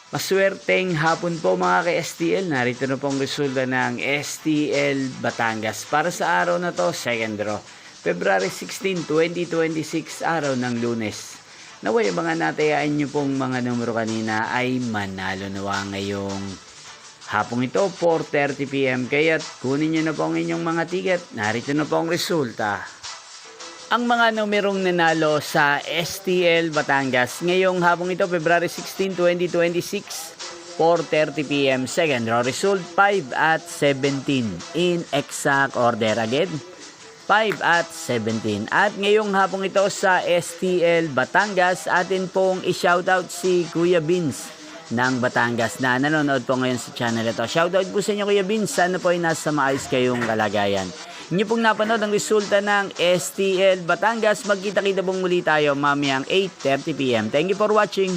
Maswerteng hapon po mga ka-STL. Narito na pong resulta ng STL Batangas. Para sa araw na to, second draw. February 16, 2026, araw ng Lunes. Naway mga natayaan nyo pong mga numero kanina ay manalo nawa ngayong hapong ito, 4:30 PM. Kaya't kunin nyo na po ang inyong mga ticket. Narito na po ang resulta. Ang mga numerong nanalo sa STL Batangas ngayong hapong ito, February 16, 2026, 4:30 PM. Second draw result, 5 at 17 in exact order. Again, 5 at 17. At ngayong hapong ito sa STL Batangas, atin pong i-shoutout si Kuya Vince ng Batangas na nanonood po ngayon sa channel ito. Shoutout po sa inyo Kuya Vince. Sana po ay nasa maayos kayong kalagayan. Inyo pong napanood ang resulta ng STL Batangas. Magkita-kita pong muli tayo mamayang 8:30 PM. Thank you for watching.